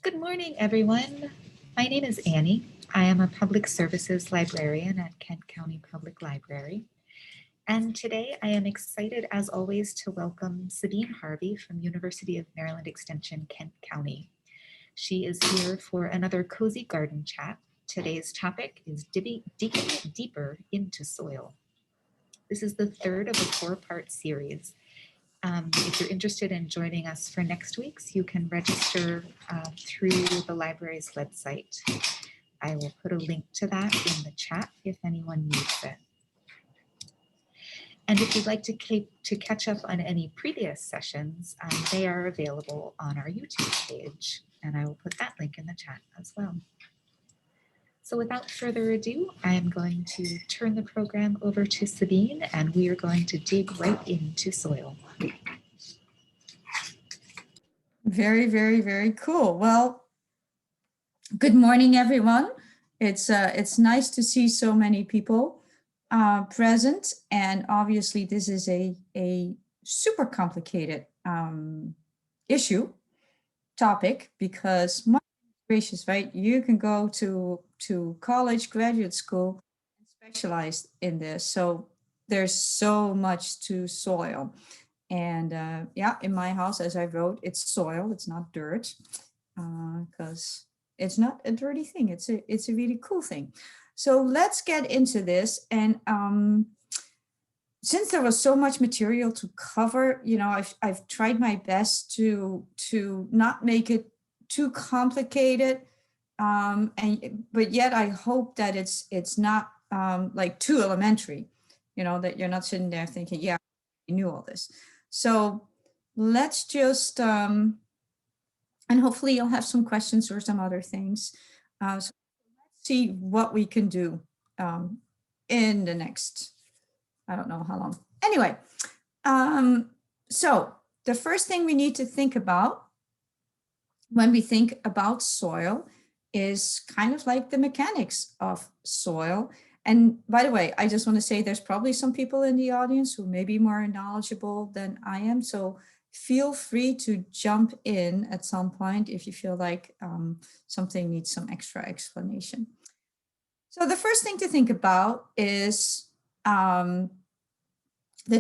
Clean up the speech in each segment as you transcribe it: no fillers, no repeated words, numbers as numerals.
Good morning, everyone. My name is Annie. I am a public services librarian at Kent County Public Library. And today I am excited, as always, to welcome Sabine Harvey from University of Maryland Extension, Kent County. She is here for another cozy garden chat. Today's topic is digging deeper into soil. This is the third of a four-part series. If you're interested in joining us for next week's, you can register through the library's website. I will put a link to that in the chat if anyone needs it. And if you'd like to catch up on any previous sessions, they are available on our YouTube page, and I will put that link in the chat as well. So without further ado, I am going to turn the program over to Sabine, and we are going to dig right into soil. Very, very, very cool. Well, good morning, everyone. It's nice to see so many people present, and obviously this is a super complicated topic, because my gracious, right? You can go to college, graduate school, and specialize in this. So there's so much to soil. And yeah, in my house, as I wrote, it's soil, it's not dirt, because it's not a dirty thing. It's a really cool thing. So let's get into this. And since there was so much material to cover, you know, I've tried my best to not make it too complicated, but yet I hope that it's not like too elementary, you know, that you're not sitting there thinking, yeah, I knew all this. So let's just, and hopefully you'll have some questions or some other things. So let's see what we can do in the next, I don't know how long. Anyway, so the first thing we need to think about when we think about soil is kind of like the mechanics of soil. And by the way, I just want to say there's probably some people in the audience who may be more knowledgeable than I am. So feel free to jump in at some point if you feel like something needs some extra explanation. So the first thing to think about is the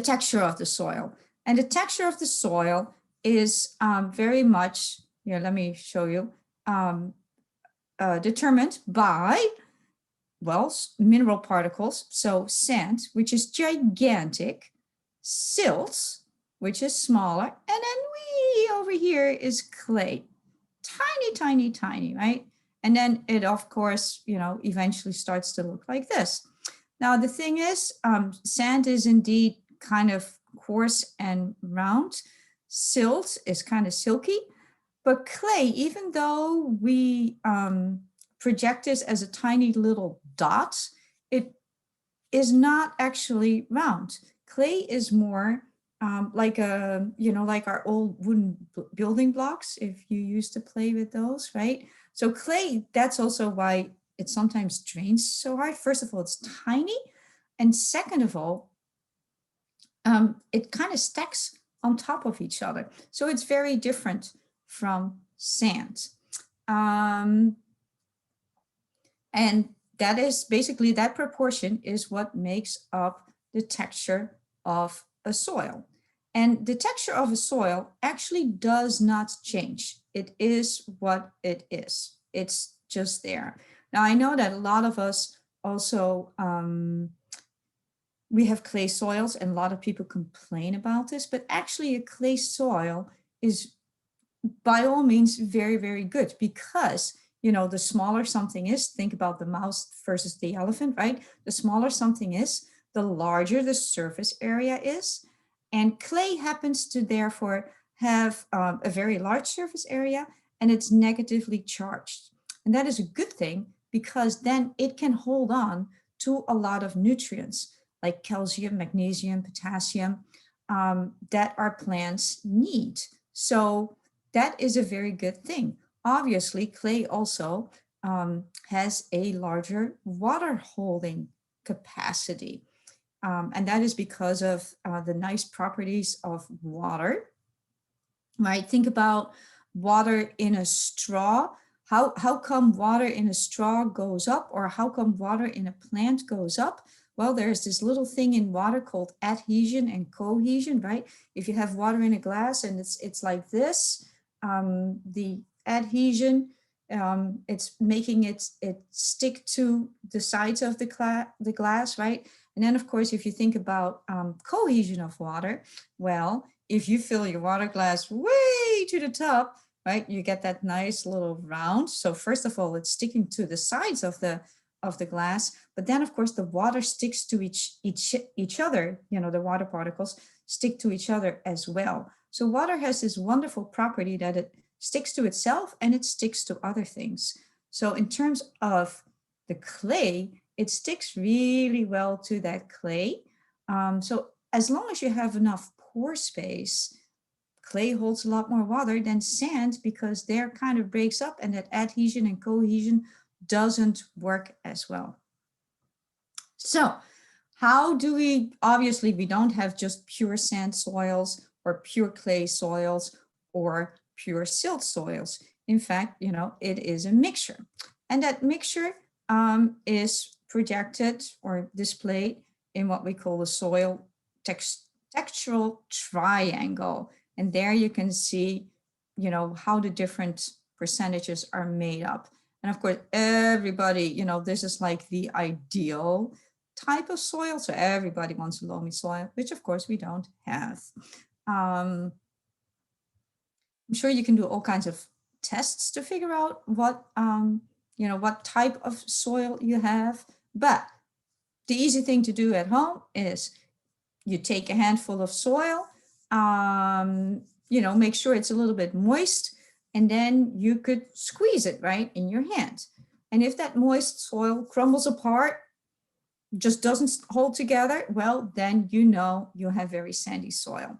texture of the soil. And the texture of the soil is very much, here, let me show you, determined by, well, mineral particles, so sand, which is gigantic, silt, which is smaller, and then we over here is clay, tiny, tiny, tiny, right? And then it, of course, you know, eventually starts to look like this. Now, the thing is, sand is indeed kind of coarse and round. Silt is kind of silky, but clay, even though we project this as a tiny little dot, it is not actually round. Clay is more like a, you know, like our old wooden building blocks, if you used to play with those, right? So clay, that's also why it sometimes drains so hard. First of all, it's tiny. And second of all, it kind of stacks on top of each other. So it's very different from sand. And that is basically, that proportion is what makes up the texture of a soil. And the texture of a soil actually does not change. It is what it is. It's just there. Now, I know that a lot of us also, we have clay soils, and a lot of people complain about this, but actually a clay soil is by all means very, very good, because, you know, the smaller something is, think about the mouse versus the elephant, right? The smaller something is, the larger the surface area is. And clay happens to therefore have a very large surface area, and it's negatively charged. And that is a good thing, because then it can hold on to a lot of nutrients like calcium, magnesium, potassium that our plants need. So that is a very good thing. Obviously, clay also has a larger water holding capacity. And that is because of the nice properties of water, right? Think about water in a straw. How come water in a straw goes up, or how come water in a plant goes up? Well, there's this little thing in water called adhesion and cohesion, right? If you have water in a glass and it's like this, the adhesion, it's making it stick to the sides of the glass, right? And then, of course, if you think about cohesion of water, well, if you fill your water glass way to the top, right, you get that nice little round. So first of all, it's sticking to the sides of the glass, but then of course the water sticks to each other. You know, the water particles stick to each other as well. So water has this wonderful property that it sticks to itself and it sticks to other things. So in terms of the clay, it sticks really well to that clay. So as long as you have enough pore space, clay holds a lot more water than sand, because there kind of breaks up and that adhesion and cohesion doesn't work as well. So how do we, obviously we don't have just pure sand soils or pure clay soils or pure silt soils. In fact, you know, it is a mixture, and that mixture is projected or displayed in what we call the soil textural triangle. And there you can see, you know, how the different percentages are made up. And of course, everybody, you know, this is like the ideal type of soil. So everybody wants a loamy soil, which of course we don't have. I'm sure you can do all kinds of tests to figure out what, you know, what type of soil you have. But the easy thing to do at home is you take a handful of soil, you know, make sure it's a little bit moist, and then you could squeeze it right in your hand. And if that moist soil crumbles apart, just doesn't hold together, well, then you know you have very sandy soil.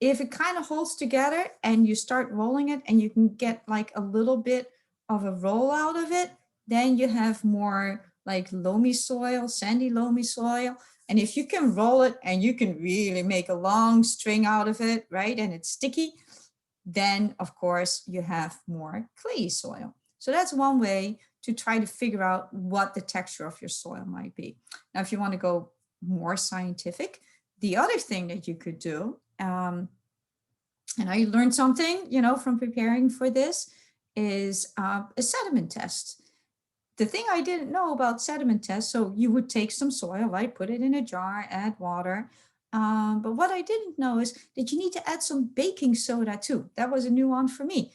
If it kind of holds together and you start rolling it and you can get like a little bit of a roll out of it, then you have more like loamy soil, sandy loamy soil. And if you can roll it and you can really make a long string out of it, right, and it's sticky, then of course you have more clayey soil. So that's one way to try to figure out what the texture of your soil might be. Now, if you want to go more scientific, the other thing that you could do, and I learned something, you know, from preparing for this, is a sediment test. The thing I didn't know about sediment tests, so you would take some soil, right, put it in a jar, add water. But what I didn't know is that you need to add some baking soda too. That was a new one for me,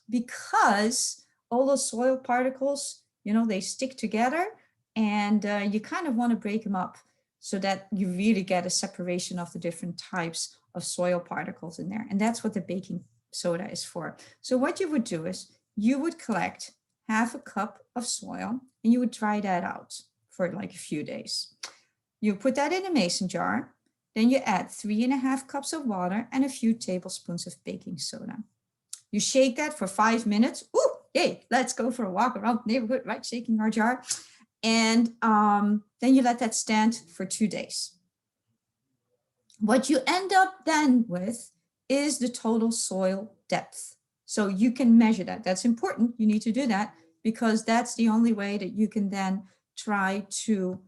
because all those soil particles, you know, they stick together, and you kind of want to break them up so that you really get a separation of the different types of soil particles in there. And that's what the baking soda is for. So what you would do is you would collect half a cup of soil and you would dry that out for like a few days. You put that in a mason jar, then you add 3.5 cups of water and a few tablespoons of baking soda. You shake that for 5 minutes. Ooh, yay, let's go for a walk around the neighborhood, right? Shaking our jar. And then you let that stand for 2 days. What you end up then with is the total soil depth. So you can measure that. That's important. You need to do that because that's the only way that you can then try to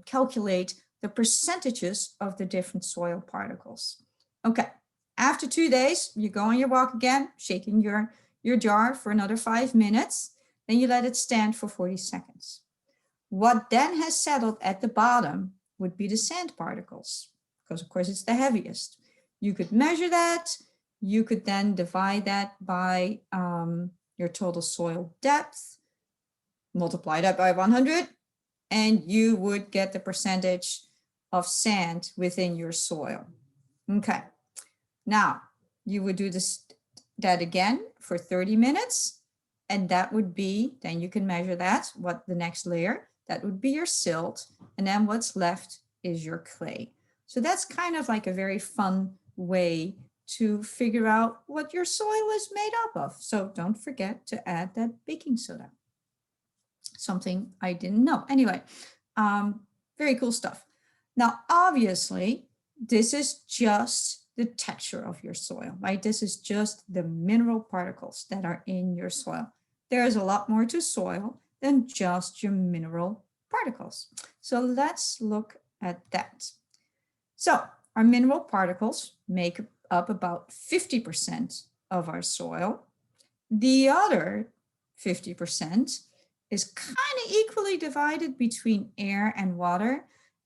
calculate the percentages of the different soil particles. Okay, after 2 days, you go on your walk again, shaking your jar for another 5 minutes. Then you let it stand for 40 seconds. What then has settled at the bottom would be the sand particles, because of course it's the heaviest. You could measure that. You could then divide that by your total soil depth, multiply that by 100, and you would get the percentage of sand within your soil. Okay, now you would do that again for 30 minutes, and that would be, then you can measure that, what the next layer, that would be your silt, and then what's left is your clay. So that's kind of like a very fun way to figure out what your soil is made up of. So don't forget to add that baking soda. Something I didn't know. Anyway, very cool stuff. Now, obviously, this is just the texture of your soil, right? This is just the mineral particles that are in your soil. There is a lot more to soil than just your mineral particles. So let's look at that. So our mineral particles make up about 50% of our soil. The other 50% is kind of equally divided between air and water.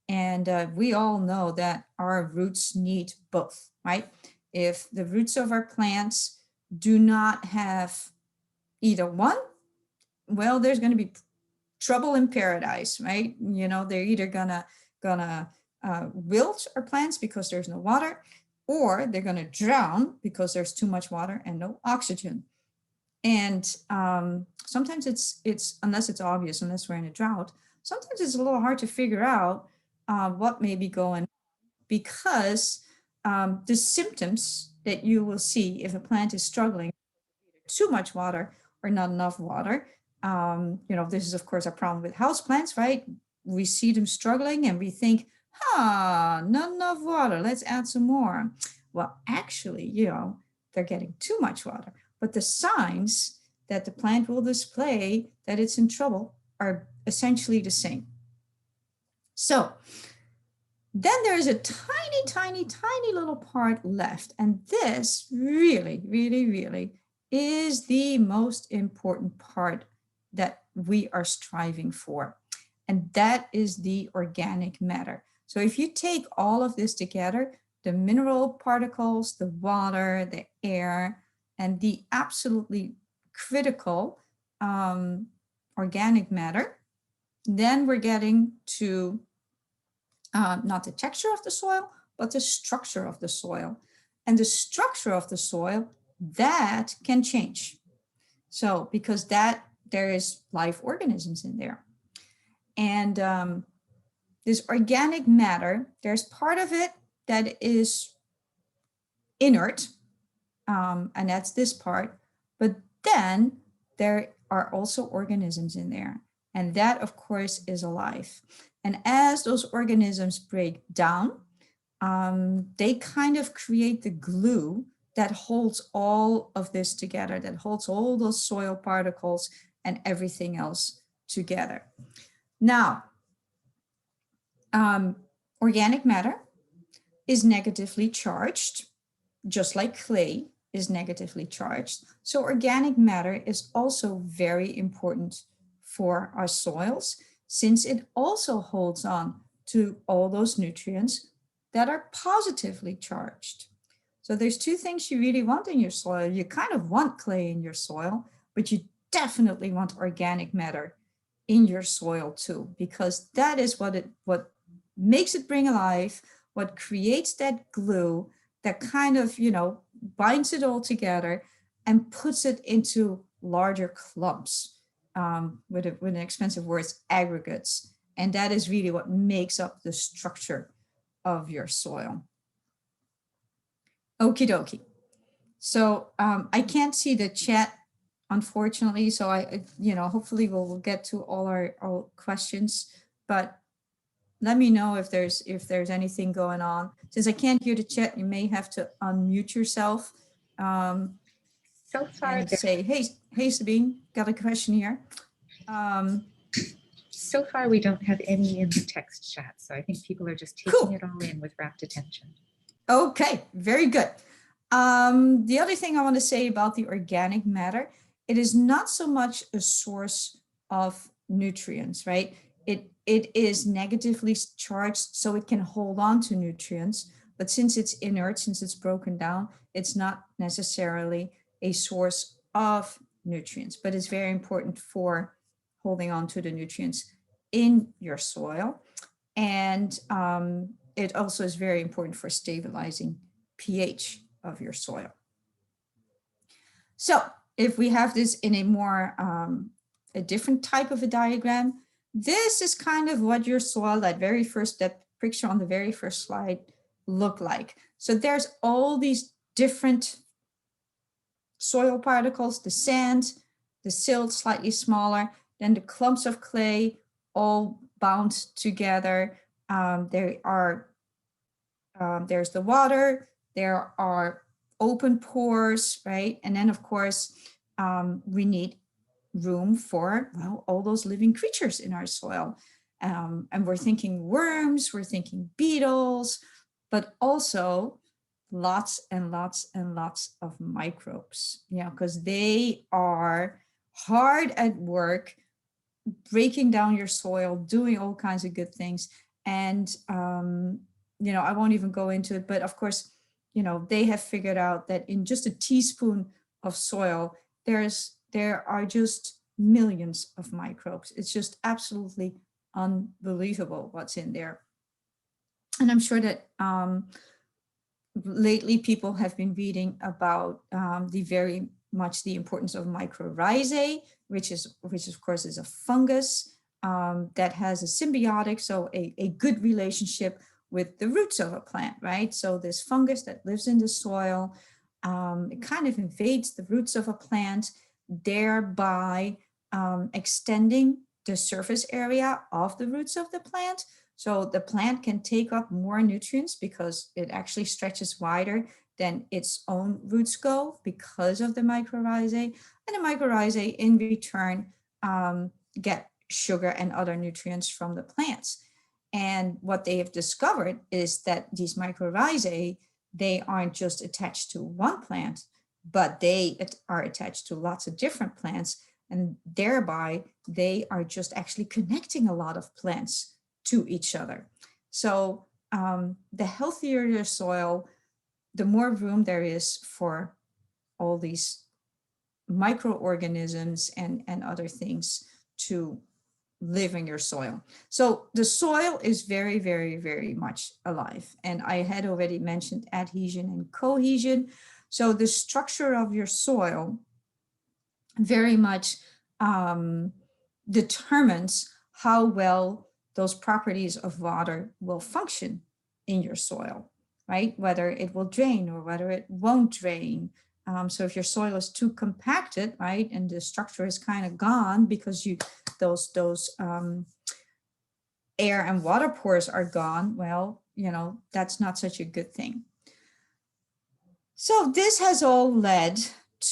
And we all know that our roots need both, right? If the roots of our plants do not have either one, well, there's going to be trouble in paradise, right? You know, they're either gonna wilt our plants because there's no water, or they're gonna drown because there's too much water and no oxygen. And sometimes it's unless it's obvious, unless we're in a drought, sometimes it's a little hard to figure out what may be going on, because the symptoms that you will see if a plant is struggling, too much water or not enough water. You know, this is of course a problem with houseplants, right? We see them struggling and we think, not enough water, let's add some more. Well, actually, you know, they're getting too much water, but the signs that the plant will display that it's in trouble are essentially the same. So then there is a tiny, tiny, tiny little part left. And this really, really, really is the most important part that we are striving for. And that is the organic matter. So if you take all of this together, the mineral particles, the water, the air, and the absolutely critical organic matter, then we're getting to not the texture of the soil, but the structure of the soil. And the structure of the soil, that can change. So because there is live organisms in there. And this organic matter, there's part of it that is inert, and that's this part. But then there are also organisms in there. And that, of course, is alive. And as those organisms break down, they kind of create the glue that holds all of this together, that holds all those soil particles and everything else together. Now, organic matter is negatively charged, just like clay is negatively charged. So organic matter is also very important for our soils, since it also holds on to all those nutrients that are positively charged. So there's two things you really want in your soil. You kind of want clay in your soil, but you definitely want organic matter in your soil too, because that is what makes it bring alive, what creates that glue that kind of, you know, binds it all together and puts it into larger clumps, with an expensive word, aggregates. And that is really what makes up the structure of your soil. Okie dokie. So I can't see the chat, unfortunately. So hopefully we'll get to all our questions, but let me know if there's anything going on. Since I can't hear the chat, you may have to unmute yourself. So far, and say, hey, Sabine, got a question here. So far, we don't have any in the text chat, so I think people are just taking Cool. it all in with rapt attention. Okay, very good. The other thing I want to say about the organic matter, it is not so much a source of nutrients, right? It is negatively charged, so it can hold on to nutrients, but since it's inert, since it's broken down, it's not necessarily a source of nutrients, but it's very important for holding on to the nutrients in your soil. And it also is very important for stabilizing pH of your soil. So if we have this in a more, a different type of a diagram, this is kind of what your soil, that picture on the very first slide, look like. So there's all these different soil particles, the sand, the silt slightly smaller, then the clumps of clay all bound together. There's the water, there are open pores, right? And then of course, we need room for, well, all those living creatures in our soil. And we're thinking worms, we're thinking beetles, but also lots and lots and lots of microbes, because they are hard at work breaking down your soil, doing all kinds of good things. And, I won't even go into it, but of course, they have figured out that in just a teaspoon of soil, there are just millions of microbes. It's just absolutely unbelievable what's in there. And I'm sure that lately people have been reading about the very much the importance of mycorrhizae, which of course is a fungus that has a symbiotic, so a good relationship with the roots of a plant, right? So this fungus that lives in the soil, it kind of invades the roots of a plant, thereby extending the surface area of the roots of the plant. So the plant can take up more nutrients because it actually stretches wider than its own roots go because of the mycorrhizae. And the mycorrhizae in return get sugar and other nutrients from the plants. And what they have discovered is that these mycorrhizae, they aren't just attached to one plant, but they are attached to lots of different plants. And thereby they are just actually connecting a lot of plants to each other. So the healthier your soil, the more room there is for all these microorganisms and other things to live in your soil. So the soil is very, very, very much alive. And I had already mentioned adhesion and cohesion. So the structure of your soil very much determines how well those properties of water will function in your soil, right? Whether it will drain or whether it won't drain. So if your soil is too compacted, right, and the structure is kind of gone because those air and water pores are gone, well, that's not such a good thing. So this has all led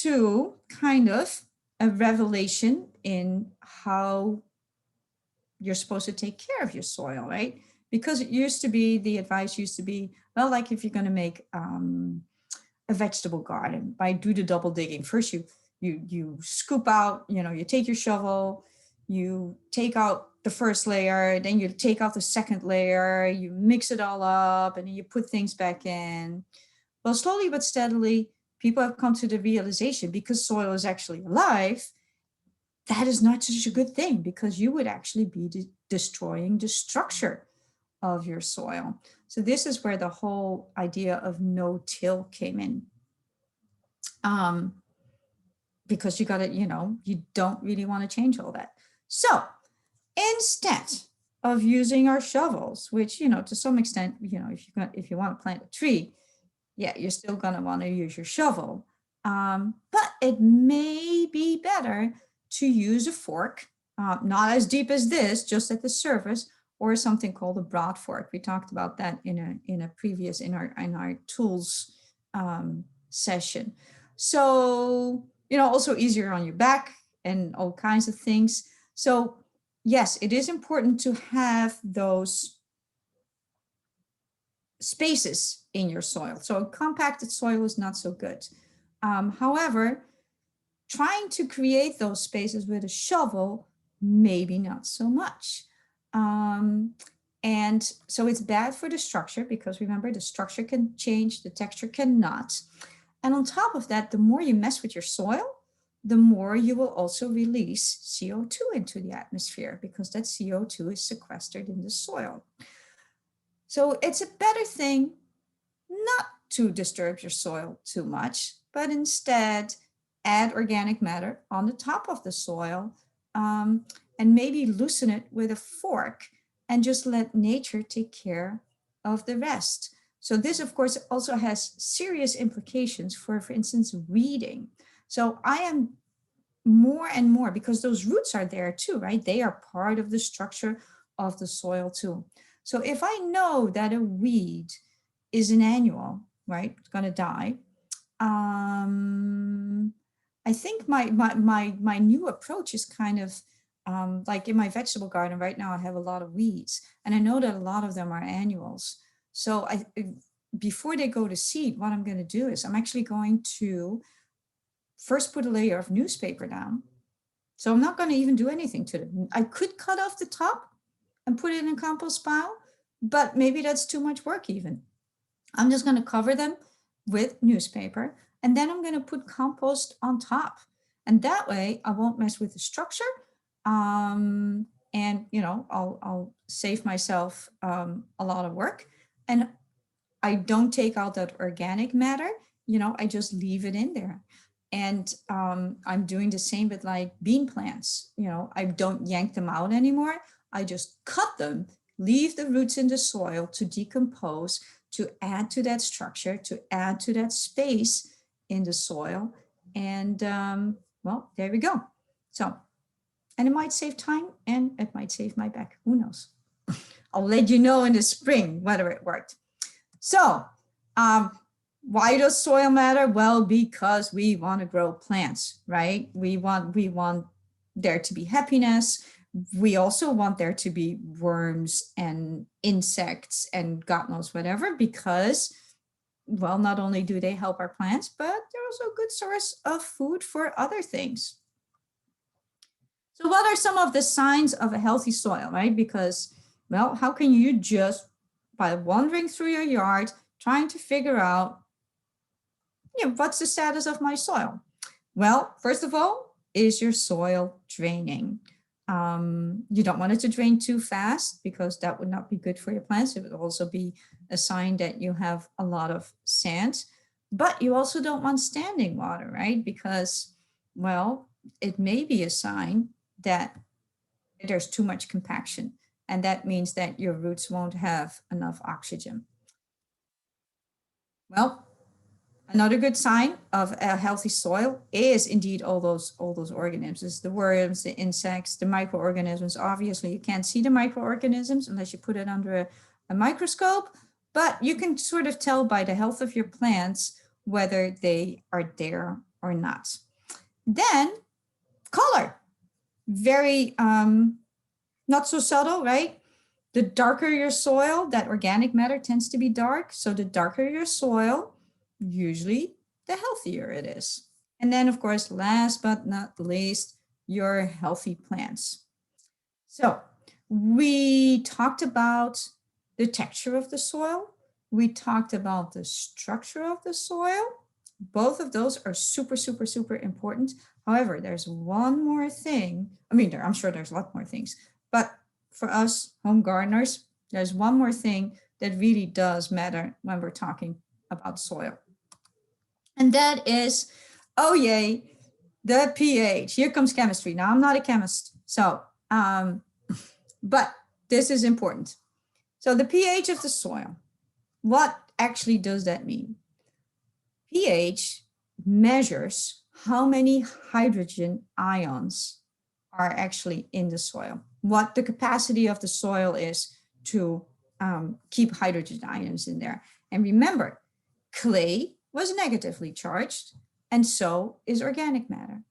to kind of a revelation in how you're supposed to take care of your soil, right? Because it used to be, the advice used to be, well, like if you're going to make a vegetable garden, right, do the double digging. First you scoop out, you take your shovel, you take out the first layer, then you take out the second layer, you mix it all up, and then you put things back in. Well, slowly but steadily, people have come to the realization, because soil is actually alive, that is not such a good thing, because you would actually be destroying the structure of your soil. So this is where the whole idea of no-till came in. Because you got to, you don't really want to change all that. So instead of using our shovels, which, to some extent, if you want to plant a tree, yeah, you're still going to want to use your shovel. But it may be better to use a fork, not as deep as this, just at the surface, or something called a broad fork. We talked about that in a previous, in our tools session. So, also easier on your back and all kinds of things. So yes, it is important to have those spaces in your soil. So a compacted soil is not so good. However, trying to create those spaces with a shovel, maybe not so much. And so it's bad for the structure, because remember, the structure can change, the texture cannot. And on top of that, the more you mess with your soil, the more you will also release CO2 into the atmosphere, because that CO2 is sequestered in the soil. So it's a better thing not to disturb your soil too much, but instead add organic matter on the top of the soil, and maybe loosen it with a fork and just let nature take care of the rest. So this, of course, also has serious implications for instance, weeding. So I am more and more, because those roots are there too, right? They are part of the structure of the soil too. So if I know that a weed is an annual, right? It's going to die. I think my new approach is kind of like in my vegetable garden right now, I have a lot of weeds, and I know that a lot of them are annuals. So before they go to seed, what I'm going to do is I'm actually going to first put a layer of newspaper down. So I'm not going to even do anything to them. I could cut off the top and put it in a compost pile, but maybe that's too much work even. I'm just going to cover them with newspaper, and then I'm going to put compost on top. And that way I won't mess with the structure. And I'll save myself a lot of work. And I don't take out that organic matter, I just leave it in there. And I'm doing the same with like bean plants. I don't yank them out anymore. I just cut them, leave the roots in the soil to decompose, to add to that structure, to add to that space in the soil. And well, there we go. So, and it might save time and it might save my back. Who knows? I'll let you know in the spring whether it worked. So why does soil matter? Well, because we want to grow plants, right? We want there to be happiness. We also want there to be worms and insects and God knows whatever, because, well, not only do they help our plants, but they're also a good source of food for other things. So what are some of the signs of a healthy soil, right? Because, well, how can you just, by wandering through your yard, trying to figure out, what's the status of my soil? Well, first of all, is your soil draining? You don't want it to drain too fast because that would not be good for your plants. It would also be a sign that you have a lot of sand, but you also don't want standing water, right? Because, well, it may be a sign that there's too much compaction, and that means that your roots won't have enough oxygen. Well, another good sign of a healthy soil is indeed all those organisms, the worms, the insects, the microorganisms. Obviously, you can't see the microorganisms unless you put it under a microscope, but you can sort of tell by the health of your plants whether they are there or not. Then color, very not so subtle, right? The darker your soil, that organic matter tends to be dark. So the darker your soil, usually the healthier it is. And then, of course, last but not least, your healthy plants. So we talked about the texture of the soil. We talked about the structure of the soil. Both of those are super, super, super important. However, there's one more thing. I mean, I'm sure there's a lot more things, but for us home gardeners, there's one more thing that really does matter when we're talking about soil. And that is, oh yay, the pH. Here comes chemistry. Now, I'm not a chemist, so, but this is important. So the pH of the soil, what actually does that mean? pH measures how many hydrogen ions are actually in the soil, what the capacity of the soil is to keep hydrogen ions in there. And remember, clay was negatively charged, and so is organic matter.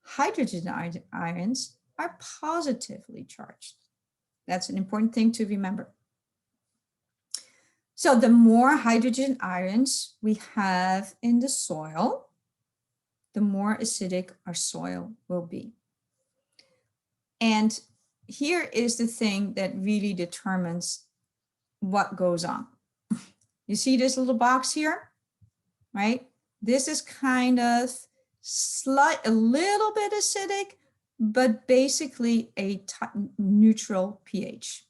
Hydrogen ions are positively charged. That's an important thing to remember. So the more hydrogen ions we have in the soil, the more acidic our soil will be. And here is the thing that really determines what goes on. You see this little box here, right? This is kind of a little bit acidic, but basically a neutral pH.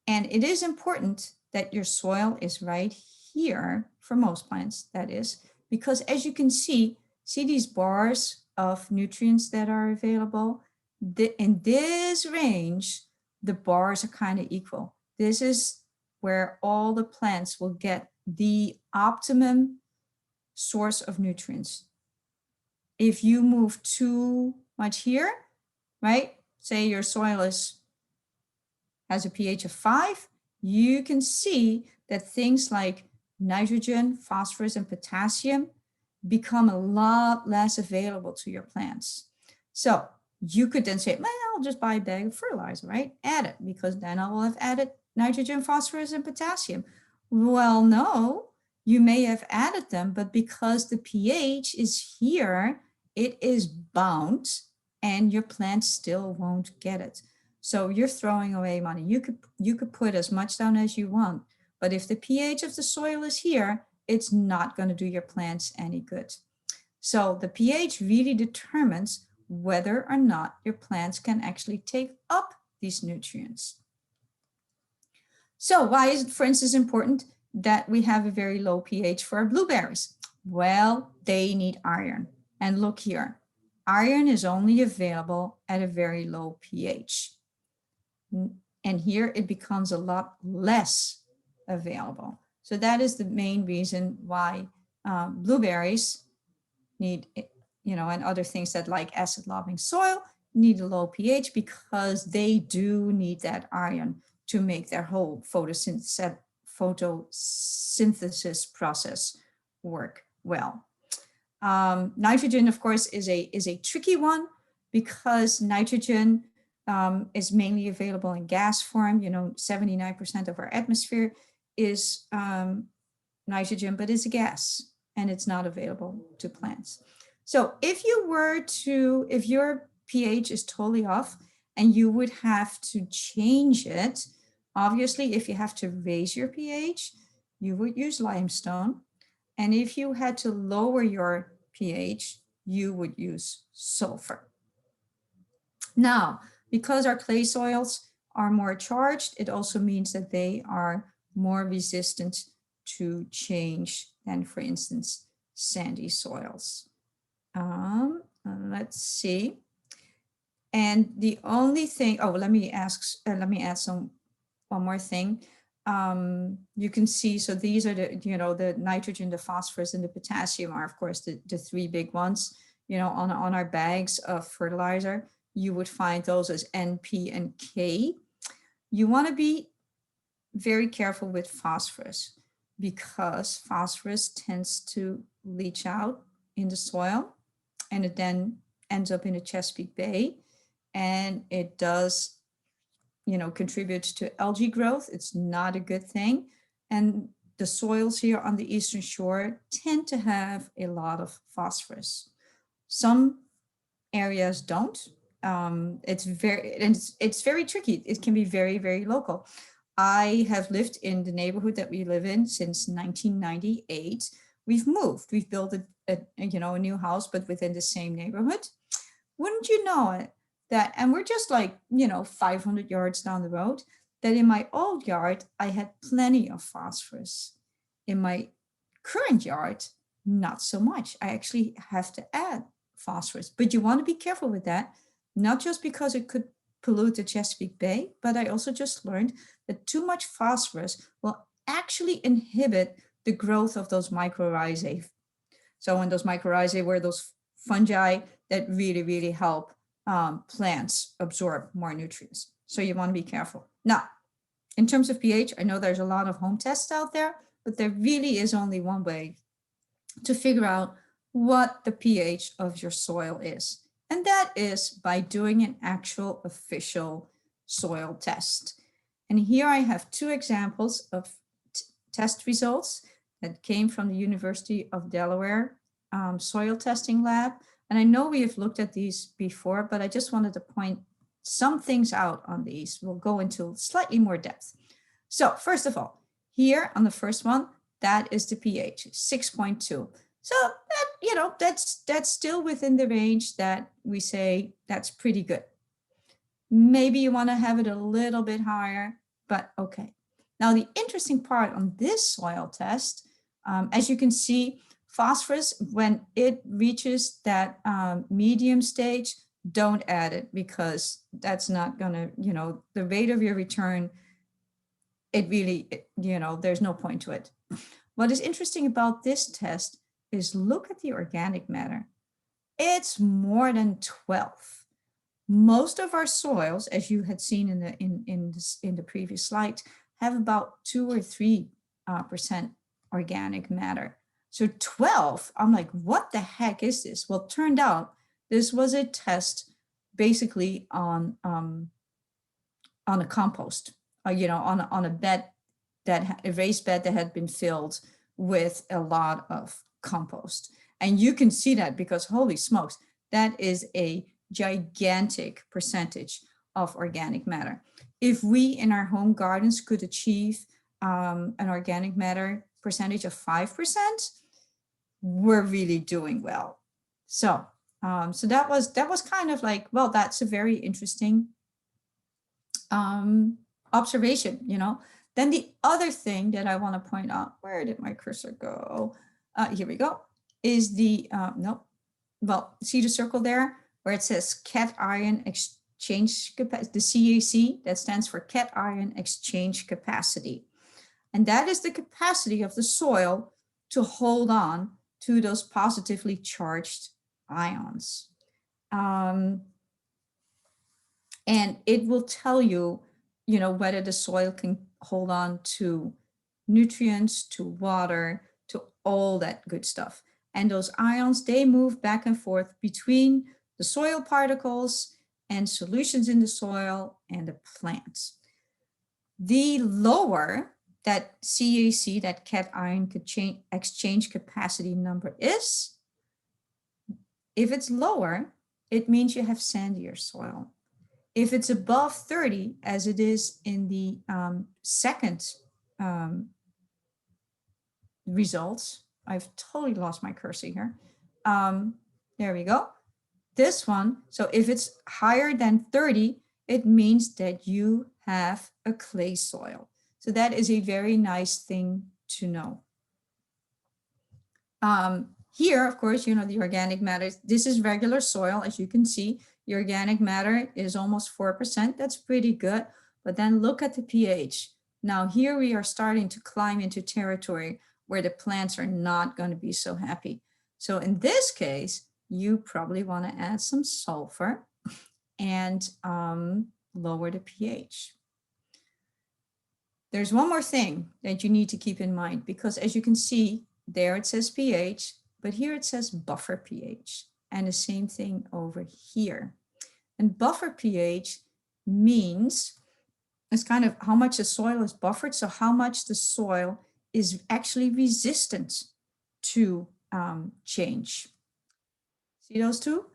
And it is important that your soil is right here, for most plants, that is, because as you can see these bars of nutrients that are available? In this range, the bars are kind of equal. This is where all the plants will get the optimum source of nutrients. If you move too much here, right? Say your soil has a pH of 5, you can see that things like nitrogen, phosphorus, and potassium become a lot less available to your plants. So you could then say, well, I'll just buy a bag of fertilizer, right? Add it, because then I will have added nitrogen, phosphorus, and potassium. Well, no, you may have added them, but because the pH is here, it is bound and your plant still won't get it. So you're throwing away money. You could put as much down as you want, but if the pH of the soil is here, it's not going to do your plants any good. So the pH really determines whether or not your plants can actually take up these nutrients. So why is it, for instance, important that we have a very low pH for our blueberries? Well, they need iron. And look here, iron is only available at a very low pH. And here it becomes a lot less available. So that is the main reason why blueberries need, and other things that like acid loving soil need a low pH, because they do need that iron to make their whole photosynthesis process work well. Nitrogen, of course, is a tricky one, because nitrogen is mainly available in gas form. 79% of our atmosphere is nitrogen, but it's a gas and it's not available to plants. So if your pH is totally off and you would have to change it, obviously, if you have to raise your pH, you would use limestone. And if you had to lower your pH, you would use sulfur. Now, because our clay soils are more charged, it also means that they are more resistant to change than, for instance, sandy soils. Let's see. And the only thing, let me add one more thing. You can see, so these are the nitrogen, the phosphorus, and the potassium are, of course, the three big ones. On our bags of fertilizer, you would find those as N, P, and K. You want to be very careful with phosphorus, because phosphorus tends to leach out in the soil, and it then ends up in the Chesapeake Bay, and it does contribute to algae growth. It's not a good thing. And the soils here on the Eastern Shore tend to have a lot of phosphorus. Some areas don't. It's very tricky. It can be very, very local. I have lived in the neighborhood that we live in since 1998. We've moved. We've built a new house, but within the same neighborhood. Wouldn't you know it? And we're just 500 yards down the road, that in my old yard, I had plenty of phosphorus. In my current yard, not so much. I actually have to add phosphorus, but you want to be careful with that, not just because it could pollute the Chesapeake Bay, but I also just learned that too much phosphorus will actually inhibit the growth of those mycorrhizae. So in those mycorrhizae were those fungi that really, really help plants absorb more nutrients. So you want to be careful. Now, in terms of pH, I know there's a lot of home tests out there, but there really is only one way to figure out what the pH of your soil is. And that is by doing an actual official soil test. And here I have two examples of test results that came from the University of Delaware soil testing lab. And I know we have looked at these before, but I just wanted to point some things out on these. We'll go into slightly more depth. So first of all, here on the first one, that is the pH, 6.2. So that, that's still within the range that we say that's pretty good. Maybe you want to have it a little bit higher, but okay. Now the interesting part on this soil test, as you can see, phosphorus, when it reaches that medium stage, don't add it, because that's not gonna, the rate of your return, it really, there's no point to it. What is interesting about this test is look at the organic matter. It's more than 12. Most of our soils, as you had seen in the previous slide, have about 2 or 3% organic matter. So 12, I'm like, what the heck is this? Well, it turned out this was a test basically on a compost, on a bed a raised bed that had been filled with a lot of compost. And you can see that because holy smokes, that is a gigantic percentage of organic matter. If we in our home gardens could achieve an organic matter percentage of 5%, we're really doing well. So, so that was kind of like, well, that's a very interesting observation, Then the other thing that I want to point out, where did my cursor go? Here we go, is the, nope, well, see the circle there where it says cation exchange capacity, the CAC, that stands for cation exchange capacity. And that is the capacity of the soil to hold on to those positively charged ions. And it will tell you, whether the soil can hold on to nutrients, to water, to all that good stuff. And those ions, they move back and forth between the soil particles and solutions in the soil and the plants. The lower that CAC, that cation exchange capacity number is, if it's lower, it means you have sandier soil. If it's above 30, as it is in the second results, I've totally lost my cursor here. There we go. This one, so if it's higher than 30, it means that you have a clay soil. So that is a very nice thing to know. Here, of course, the organic matter, this is regular soil, as you can see. The organic matter is almost 4%. That's pretty good. But then look at the pH. Now here we are starting to climb into territory where the plants are not going to be so happy. So in this case, you probably want to add some sulfur and lower the pH. There's one more thing that you need to keep in mind, because as you can see, there it says pH, but here it says buffer pH. And the same thing over here. And buffer pH means it's kind of how much the soil is buffered, so how much the soil is actually resistant to change. See those two?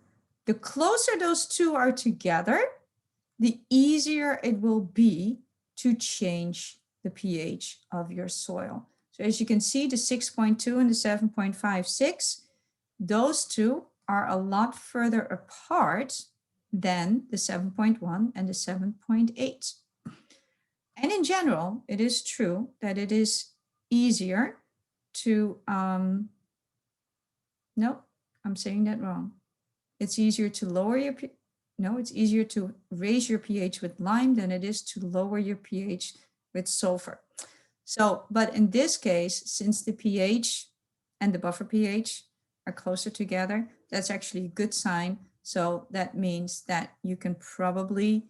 The closer those two are together, the easier it will be to change the pH of your soil. So as you can see, the 6.2 and the 7.56, those two are a lot further apart than the 7.1 and the 7.8. And in general, it is true that it is easier to, no, I'm saying that wrong. It's easier to lower your, no, it's easier to raise your pH with lime than it is to lower your pH with sulfur. So, but in this case, since the pH and the buffer pH are closer together, that's actually a good sign. So that means that you can probably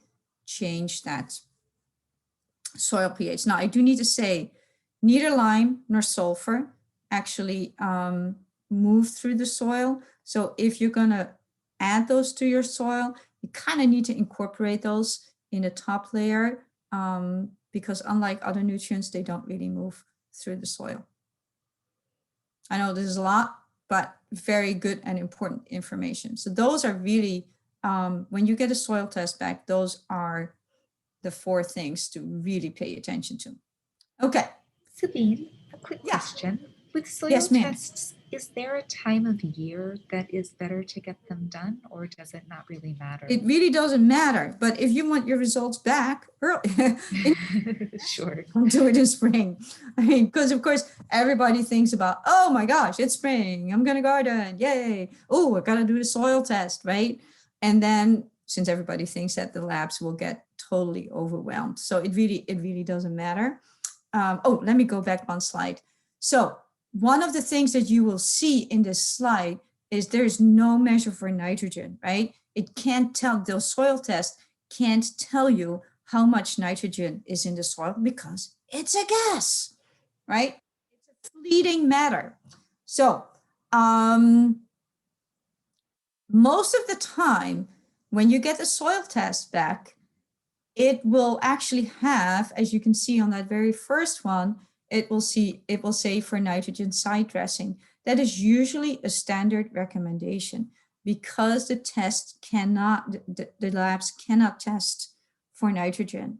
change that soil pH. Now, I do need to say neither lime nor sulfur actually move through the soil. So if you're going to add those to your soil, you kind of need to incorporate those in the top layer because unlike other nutrients, they don't really move through the soil. I know this is a lot, but very good and important information. So those are really, when you get a soil test back, those are the 4 things to really pay attention to. Okay. Sabine, a quick question. With soil Yes, ma'am. tests, is there a time of year that is better to get them done, or does it not really matter? It really doesn't matter, but if you want your results back early, sure. I'll do it in spring. I mean, because of course, everybody thinks about, oh my gosh, it's spring, I'm gonna garden, yay. Oh, I gotta do the soil test, right? And then since everybody thinks that, the labs will get totally overwhelmed. So it really doesn't matter. Oh, let me go back one slide. So one of the things that you will see in this slide is there's no measure for nitrogen, right? It can't tell, the soil test can't tell you how much nitrogen is in the soil because it's a gas, right? It's a fleeting matter. So most of the time, when you get the soil test back, it will actually have, as you can see on that very first one, it will say for nitrogen side dressing. That is usually a standard recommendation because the test cannot, the labs cannot test for nitrogen.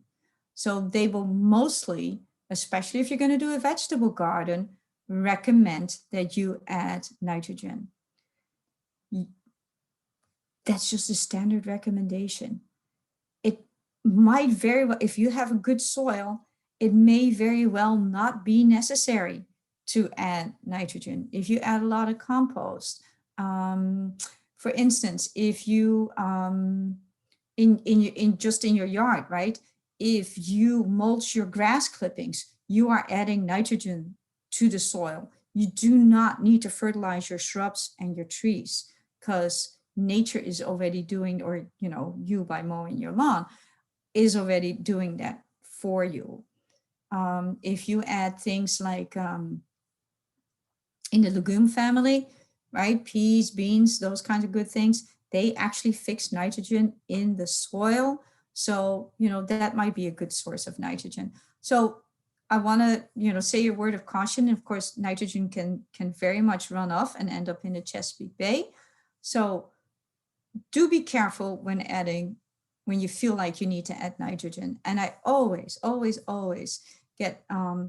So they will mostly, especially if you're going to do a vegetable garden, recommend that you add nitrogen. That's just a standard recommendation. It might very well, if you have a good soil, it may very well not be necessary to add nitrogen. If you add a lot of compost, for instance, if you just in your yard, right? If you mulch your grass clippings, you are adding nitrogen to the soil. You do not need to fertilize your shrubs and your trees because nature is already doing, or you by mowing your lawn is already doing that for you. If you add things like in the legume family, right, peas, beans, those kinds of good things, they actually fix nitrogen in the soil. So, that might be a good source of nitrogen. So I want to, say a word of caution. Of course, nitrogen can very much run off and end up in the Chesapeake Bay. So do be careful when you feel like you need to add nitrogen. And I always get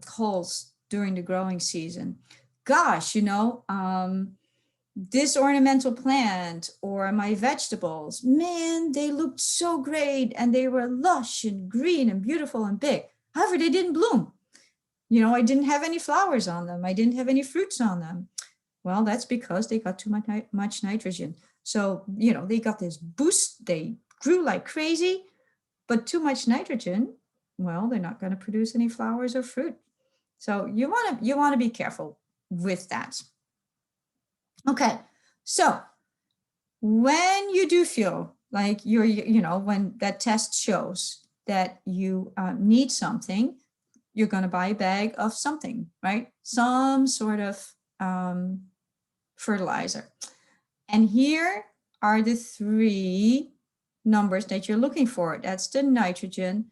calls during the growing season. Gosh, this ornamental plant or my vegetables, man, they looked so great and they were lush and green and beautiful and big. However, they didn't bloom. I didn't have any flowers on them. I didn't have any fruits on them. Well, that's because they got too much nitrogen. So, they got this boost. They grew like crazy, but too much nitrogen, well, they're not going to produce any flowers or fruit. So you want to be careful with that. Okay, so when you do feel like when that test shows that you need something, you're going to buy a bag of something, right? Some sort of fertilizer. And here are the 3 numbers that you're looking for. That's the nitrogen,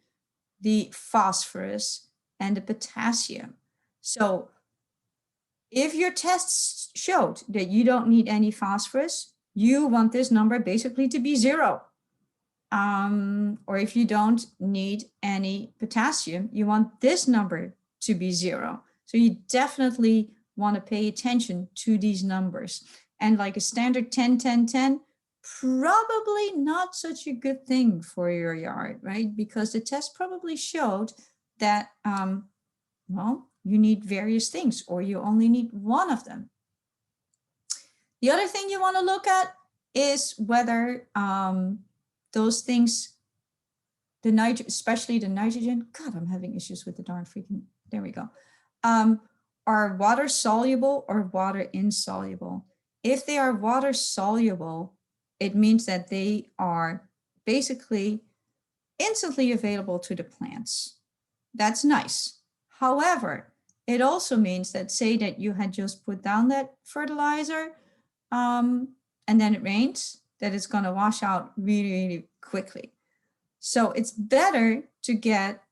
the phosphorus, and the potassium. So if your tests showed that you don't need any phosphorus, you want this number basically to be 0. Or if you don't need any potassium, you want this number to be 0. So you definitely want to pay attention to these numbers. And like a standard 10, 10, 10, probably not such a good thing for your yard, right? Because the test probably showed that, well, you need various things or you only need one of them. The other thing you want to look at is whether those things, especially the nitrogen, God, I'm having issues with the darn freaking, there we go, are water soluble or water insoluble. If they are water soluble, it means that they are basically instantly available to the plants. That's nice. However, it also means that, say that you had just put down that fertilizer and then it rains, that it's going to wash out really, really quickly. So it's better to get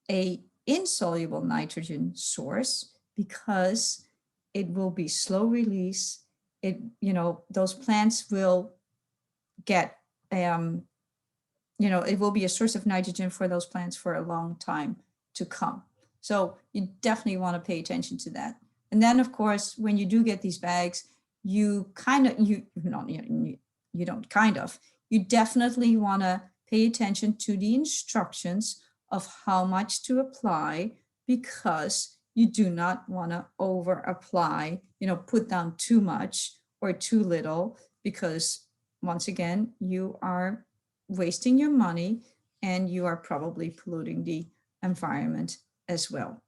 a insoluble nitrogen source because it will be slow release. Those plants will get, it will be a source of nitrogen for those plants for a long time to come. So you definitely want to pay attention to that. And then, of course, when you do get these bags, you definitely want to pay attention to the instructions of how much to apply, because you do not want to over apply, put down too much or too little, because once again, you are wasting your money and you are probably polluting the environment as well.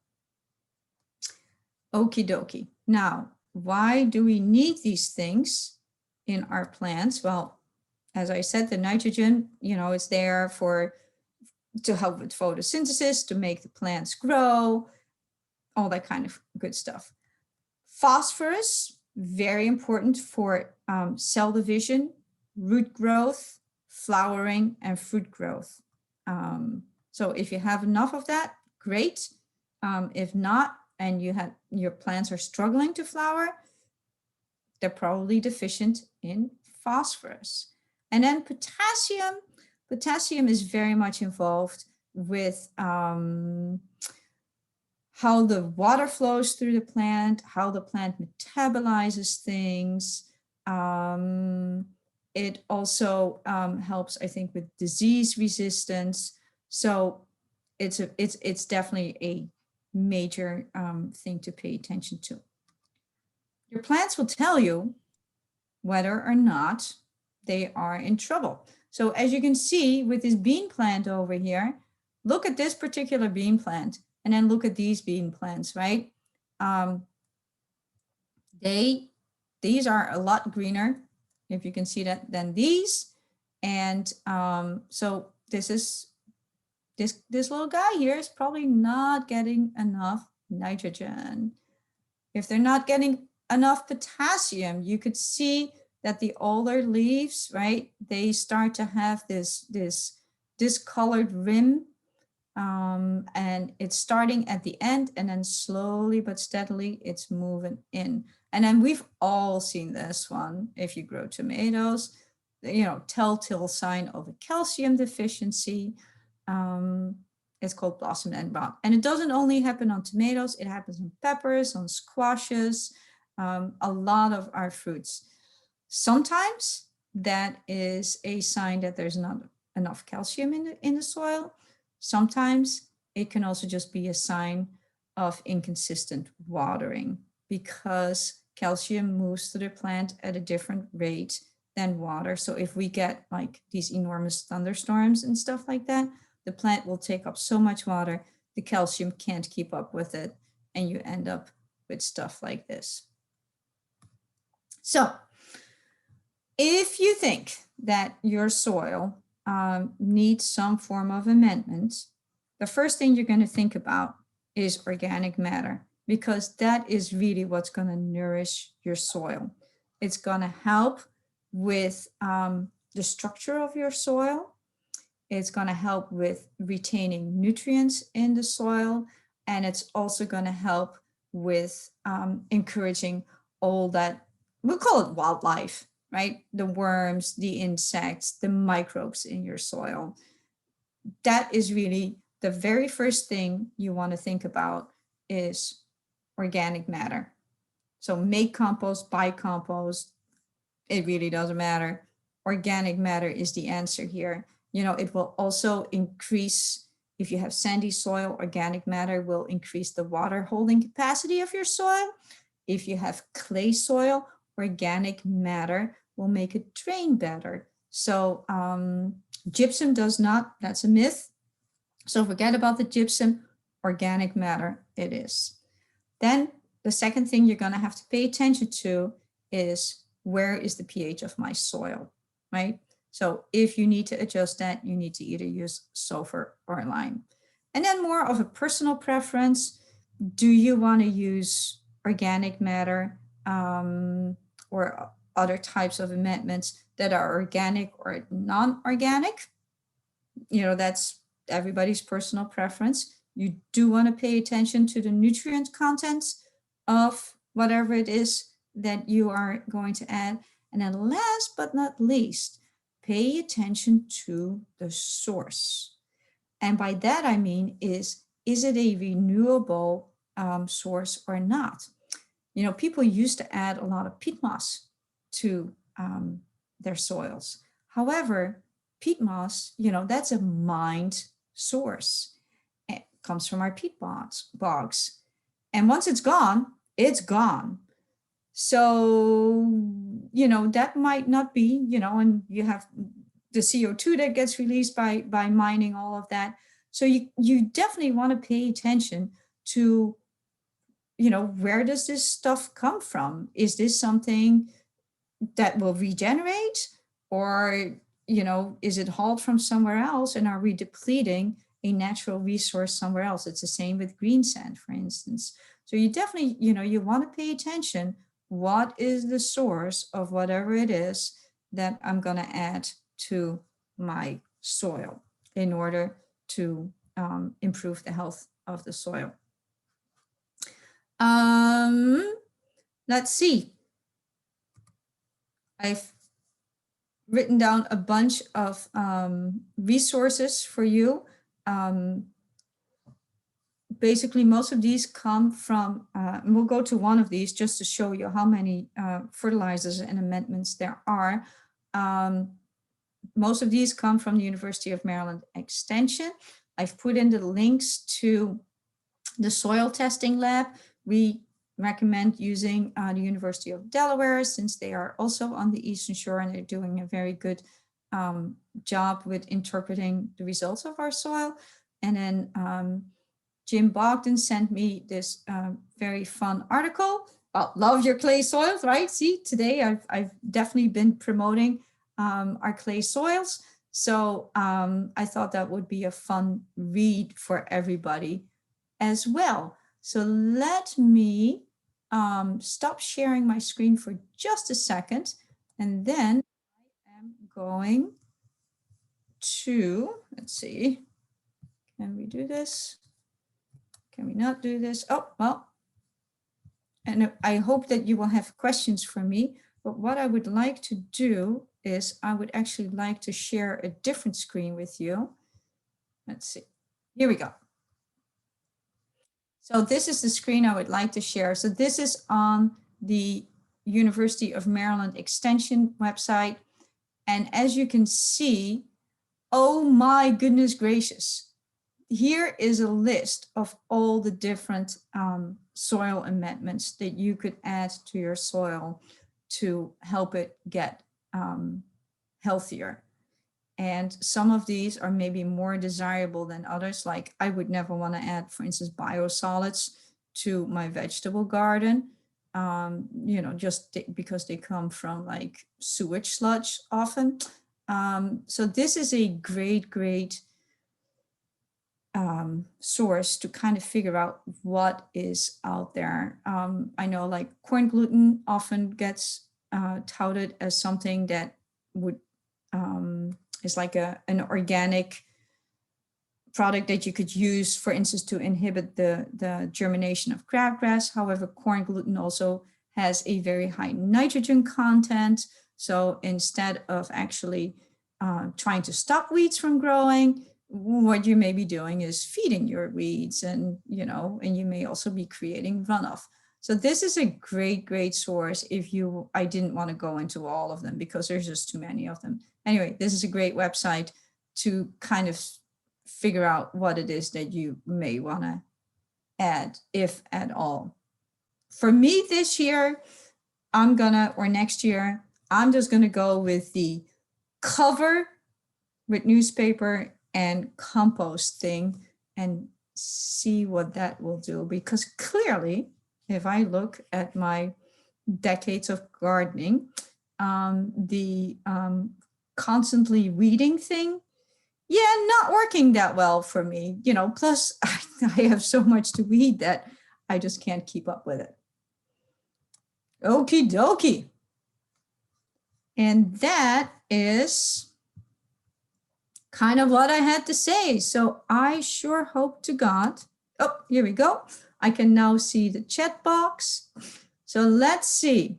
Okie dokie. Now, why do we need these things in our plants? Well, as I said, the nitrogen, is there to help with photosynthesis, to make the plants grow, all that kind of good stuff. Phosphorus, very important for cell division, root growth, flowering, and fruit growth. So if you have enough of that, great. If not, and your plants are struggling to flower, they're probably deficient in phosphorus. And then potassium. Potassium is very much involved with how the water flows through the plant, how the plant metabolizes things. It also helps, I think, with disease resistance. So it's definitely a major thing to pay attention to. Your plants will tell you whether or not they are in trouble. So as you can see with this bean plant over here, look at this particular bean plant and then look at these bean plants, right? These are a lot greener, if you can see that, than these. And so this little guy here is probably not getting enough nitrogen. If they're not getting enough potassium, you could see that the older leaves, right, they start to have this discolored rim, and it's starting at the end, and then slowly but steadily it's moving in. And then we've all seen this one. If you grow tomatoes, telltale sign of a calcium deficiency. It's called blossom end rot. And it doesn't only happen on tomatoes, it happens on peppers, on squashes, a lot of our fruits. Sometimes that is a sign that there's not enough calcium in the soil. Sometimes it can also just be a sign of inconsistent watering, because calcium moves through the plant at a different rate than water. So if we get like these enormous thunderstorms and stuff like that, the plant will take up so much water, the calcium can't keep up with it, and you end up with stuff like this. So if you think that your soil needs some form of amendment, the first thing you're going to think about is organic matter, because that is really what's going to nourish your soil. It's going to help with the structure of your soil. It's going to help with retaining nutrients in the soil, and it's also going to help with encouraging all that, we'll call it wildlife, right? The worms, the insects, the microbes in your soil. That is really the very first thing you want to think about, is organic matter. So make compost, buy compost, it really doesn't matter. Organic matter is the answer here. It will also increase, if you have sandy soil, organic matter will increase the water holding capacity of your soil. If you have clay soil, organic matter will make it drain better. So gypsum does not, that's a myth. So forget about the gypsum, organic matter it is. Then the second thing you're going to have to pay attention to is, where is the pH of my soil, right? So if you need to adjust that, you need to either use sulfur or lime. And then more of a personal preference, do you want to use organic matter or other types of amendments that are organic or non-organic? That's everybody's personal preference. You do want to pay attention to the nutrient content of whatever it is that you are going to add. And then last but not least, pay attention to the source. And by that I mean, is it a renewable source or not? People used to add a lot of peat moss to their soils. However, peat moss, that's a mined source. It comes from our peat bogs. And once it's gone, it's gone. So, that might not be, and you have the CO2 that gets released by mining all of that. So you definitely want to pay attention to, where does this stuff come from? Is this something that will regenerate, or, is it hauled from somewhere else, and are we depleting a natural resource somewhere else? It's the same with green sand, for instance. So you definitely, you want to pay attention. What is the source of whatever it is that I'm going to add to my soil in order to improve the health of the soil? Let's see. I've written down a bunch of resources for you. Basically, most of these come from, and we'll go to one of these just to show you how many fertilizers and amendments there are. Most of these come from the University of Maryland Extension. I've put in the links to the soil testing lab. We recommend using the University of Delaware, since they are also on the Eastern Shore and they're doing a very good job with interpreting the results of our soil. And then Jim Bogdan sent me this very fun article about love your clay soils, right? See, today I've definitely been promoting our clay soils. So I thought that would be a fun read for everybody as well. So let me stop sharing my screen for just a second, and then I am going to, let's see, can we do this? Can we not do this? Oh, well, and I hope that you will have questions for me, but what I would like to do is I would actually like to share a different screen with you. Let's see, here we go. So this is the screen I would like to share. So this is on the University of Maryland Extension website. And as you can see, oh my goodness gracious, here is a list of all the different soil amendments that you could add to your soil to help it get healthier. And some of these are maybe more desirable than others. Like I would never want to add, for instance, biosolids to my vegetable garden, just because they come from like sewage sludge often. So this is a great source to kind of figure out what is out there. I know like corn gluten often gets touted as something that would is like an organic product that you could use, for instance, to inhibit the germination of crabgrass. However, corn gluten also has a very high nitrogen content. So instead of actually trying to stop weeds from growing, what you may be doing is feeding your weeds, and you may also be creating runoff. So this is a great source I didn't want to go into all of them because there's just too many of them. Anyway, this is a great website to kind of figure out what it is that you may want to add, if at all. For me this year, or next year, I'm just gonna go with the cover with newspaper and compost thing and see what that will do. Because clearly, if I look at my decades of gardening, the constantly weeding thing, not working that well for me. Plus I have so much to weed that I just can't keep up with it. Okie dokie. And that is kind of what I had to say. So I sure hope to God. Oh, here we go. I can now see the chat box. So let's see.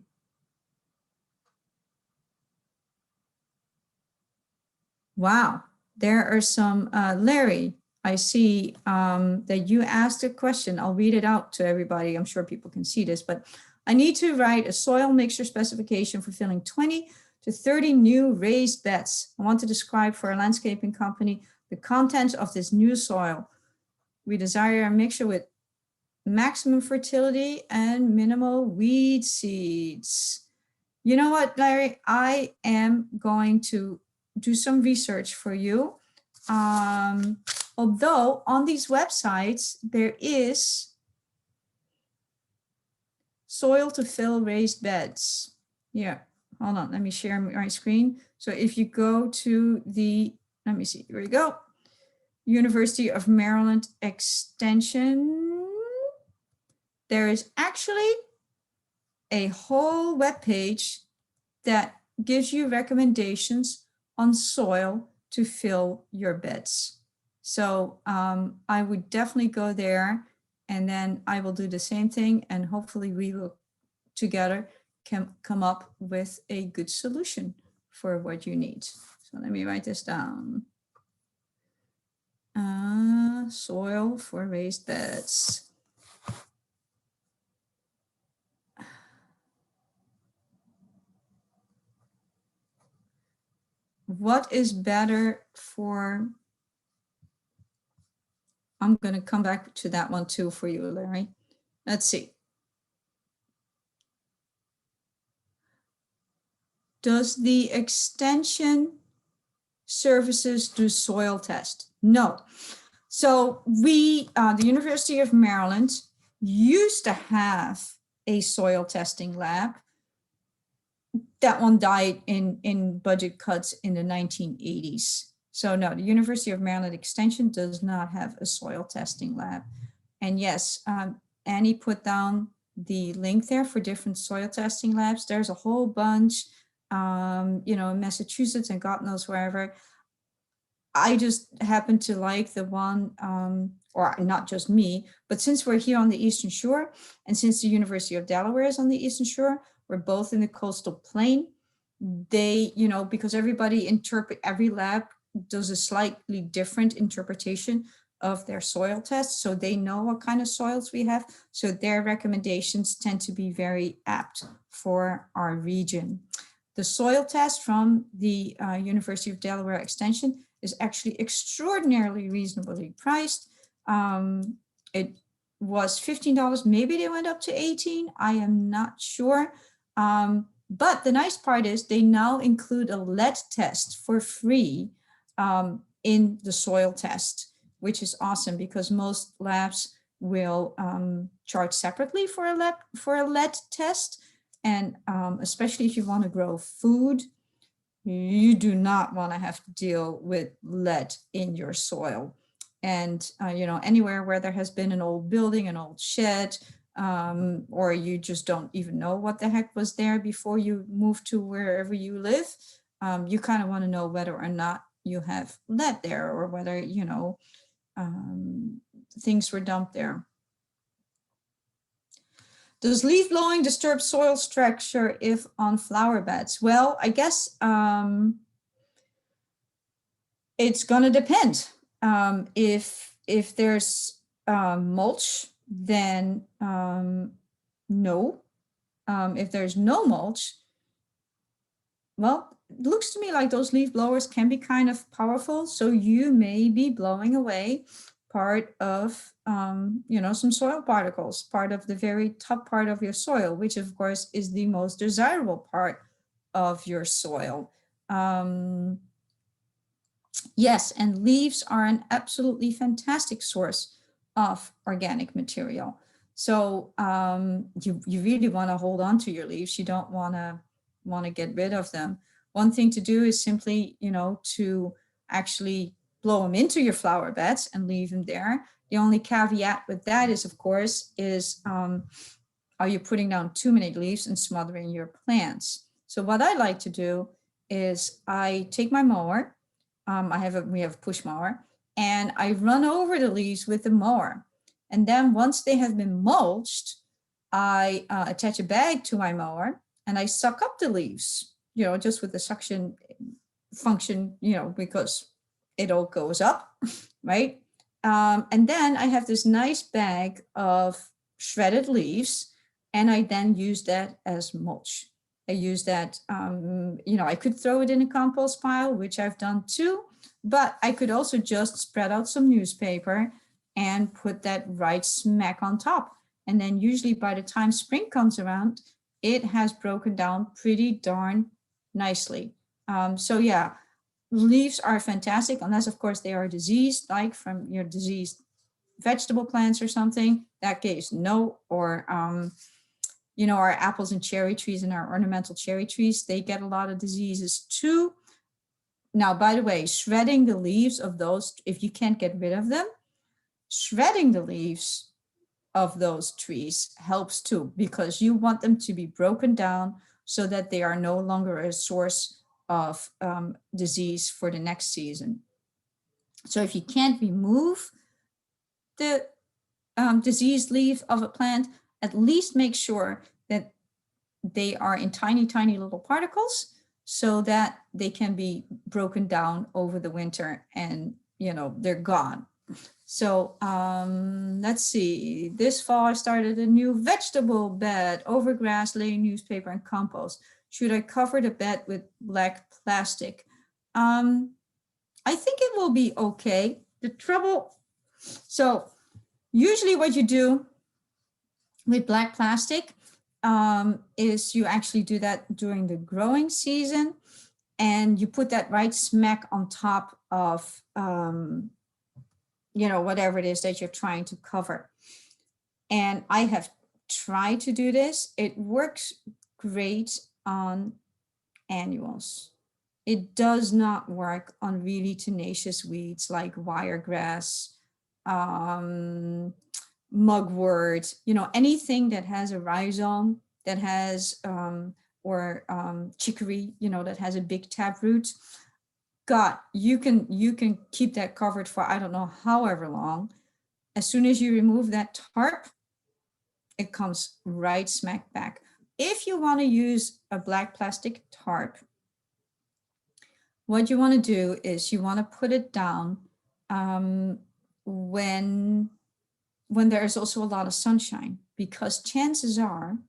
Wow, there are some, Larry, I see that you asked a question. I'll read it out to everybody. I'm sure people can see this, but I need to write a soil mixture specification for filling 20 to 30 new raised beds. I want to describe for a landscaping company the contents of this new soil. We desire a mixture with maximum fertility and minimal weed seeds. You know what, Larry? I am going to do some research for you. Although on these websites, there is soil to fill raised beds. Yeah, hold on, let me share my screen. So if you go to let me see, here we go. University of Maryland Extension. there is actually a whole web page that gives you recommendations on soil to fill your beds. So I would definitely go there, and then I will do the same thing, and hopefully we will together can come up with a good solution for what you need. So let me write this down. Soil for raised beds. What is better for, I'm going to come back to that one too for you, Larry. Let's see. Does the extension services do soil test? No. So we, the University of Maryland used to have a soil testing lab. That one died in budget cuts in the 1980s. So no, the University of Maryland Extension does not have a soil testing lab. And yes, Annie put down the link there for different soil testing labs. There's a whole bunch, you know, in Massachusetts and God knows wherever. I just happen to like the one, or not just me, but since we're here on the Eastern Shore, and since the University of Delaware is on the Eastern Shore, we're both in the coastal plain. They, you know, because every lab does a slightly different interpretation of their soil tests, so they know what kind of soils we have. So their recommendations tend to be very apt for our region. The soil test from the University of Delaware Extension is actually extraordinarily reasonably priced. It was $15. Maybe they went up to 18. I am not sure. But the nice part is they now include a lead test for free in the soil test, which is awesome because most labs will charge separately for a lead test. And especially if you want to grow food, you do not want to have to deal with lead in your soil. And, you know, anywhere where there has been an old building, an old shed, or you just don't even know what the heck was there before you move to wherever you live, you kind of want to know whether or not you have lead there or whether, you know, things were dumped there. Does leaf blowing disturb soil structure if on flower beds? Well, I guess it's gonna depend. If there's mulch, then no. If there's no mulch, well, it looks to me like those leaf blowers can be kind of powerful. So you may be blowing away part of, you know, some soil particles, part of the very top part of your soil, which of course is the most desirable part of your soil. Yes, and leaves are an absolutely fantastic source of organic material. So you really want to hold on to your leaves. You don't want to get rid of them. One thing to do is simply, you know, to actually blow them into your flower beds and leave them there. The only caveat with that is, of course, are you putting down too many leaves and smothering your plants? So what I like to do is I take my mower. We have a push mower, and I run over the leaves with the mower. And then once they have been mulched, I attach a bag to my mower and I suck up the leaves, you know, just with the suction function, you know, because it all goes up, right? And then I have this nice bag of shredded leaves, and I then use that as mulch. I use that, you know, I could throw it in a compost pile, which I've done too, but I could also just spread out some newspaper and put that right smack on top. And then usually by the time spring comes around, it has broken down pretty darn nicely. So yeah, leaves are fantastic, unless of course they are diseased, like from your diseased vegetable plants or something. That case, no. Or you know, our apples and cherry trees and our ornamental cherry trees, they get a lot of diseases too. Now, by the way, shredding the leaves of those, if you can't get rid of them, shredding the leaves of those trees helps too, because you want them to be broken down so that they are no longer a source of disease for the next season. So if you can't remove the diseased leaf of a plant, at least make sure that they are in tiny, tiny little particles so that they can be broken down over the winter and, they're gone. So let's see. This fall, I started a new vegetable bed over grass, laying newspaper and compost. Should I cover the bed with black plastic? I think it will be okay. So usually what you do with black plastic is you actually do that during the growing season, and you put that right smack on top of whatever it is that you're trying to cover. And I have tried to do this. It works great on annuals. It does not work on really tenacious weeds like wiregrass, mugwort, anything that has a rhizome, that has, chicory, that has a big taproot. God, you can keep that covered for, I don't know, however long. As soon as you remove that tarp, it comes right smack back. If you want to use a black plastic tarp, what you want to do is you want to put it down when there is also a lot of sunshine, because chances are,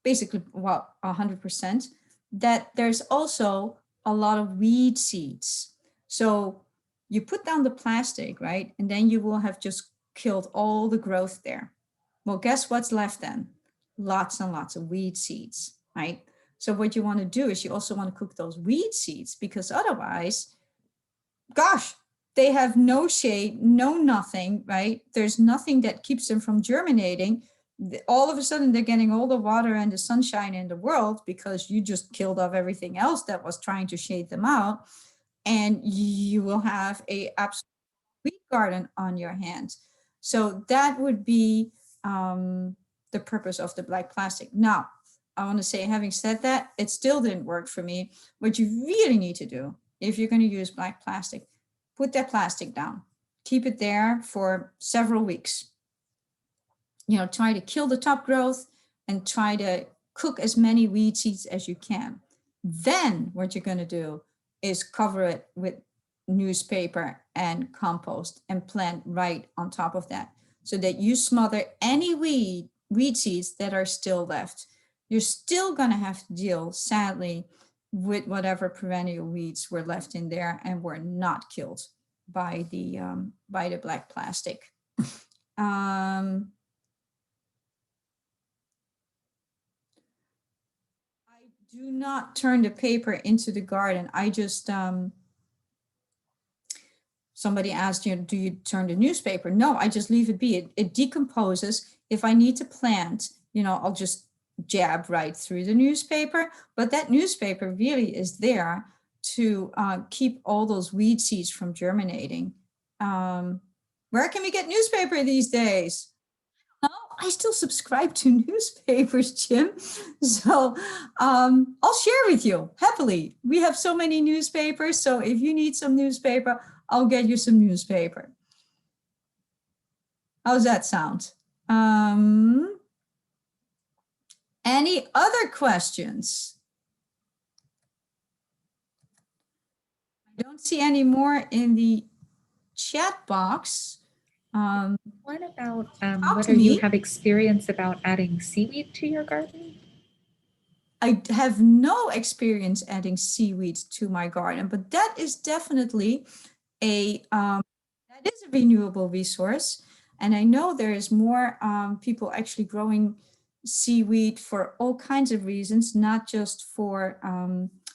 basically, 100%, that there's also a lot of weed seeds. So you put down the plastic, right? And then you will have just killed all the growth there. Well, guess what's left then? Lots and lots of weed seeds, right? So what you want to do is you also want to cook those weed seeds, because otherwise, gosh, they have no shade, no nothing, right? There's nothing that keeps them from germinating. All of a sudden, they're getting all the water and the sunshine in the world because you just killed off everything else that was trying to shade them out. And you will have a absolute wheat garden on your hands. So that would be the purpose of the black plastic. Now, I want to say, having said that, it still didn't work for me. What you really need to do, if you're going to use black plastic, put that plastic down. Keep it there for several weeks. Try to kill the top growth and try to cook as many weed seeds as you can. Then what you're going to do is cover it with newspaper and compost and plant right on top of that, so that you smother any weed seeds that are still left. You're still going to have to deal, sadly, with whatever perennial weeds were left in there and were not killed by the black plastic. I do not turn the paper into the garden. I just, somebody asked, do you turn the newspaper? No, I just leave it be. It decomposes. If I need to plant, I'll just jab right through the newspaper. But that newspaper really is there to keep all those weed seeds from germinating. Where can we get newspaper these days? I still subscribe to newspapers, Jim. So I'll share with you happily. We have so many newspapers. So if you need some newspaper, I'll get you some newspaper. How's that sound? Any other questions? I don't see any more in the chat box. What about Talk whether to you me. have experience about adding seaweed to your garden? I have no experience adding seaweed to my garden, but that is definitely a renewable resource. And I know there is more people actually growing seaweed for all kinds of reasons, not just for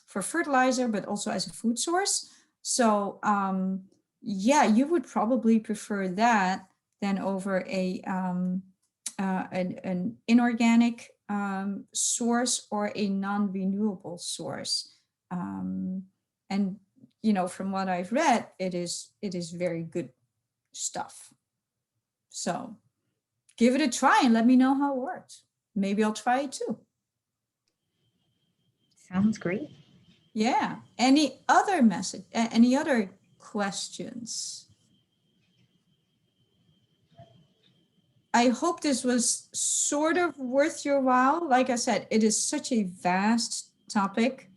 fertilizer, but also as a food source. So yeah, you would probably prefer that than over an inorganic source or a non-renewable source. And from what I've read, it is very good stuff. So give it a try and let me know how it works. Maybe I'll try it too. Sounds great. Yeah. Any other message? Any other questions? I hope this was sort of worth your while. Like I said, it is such a vast topic.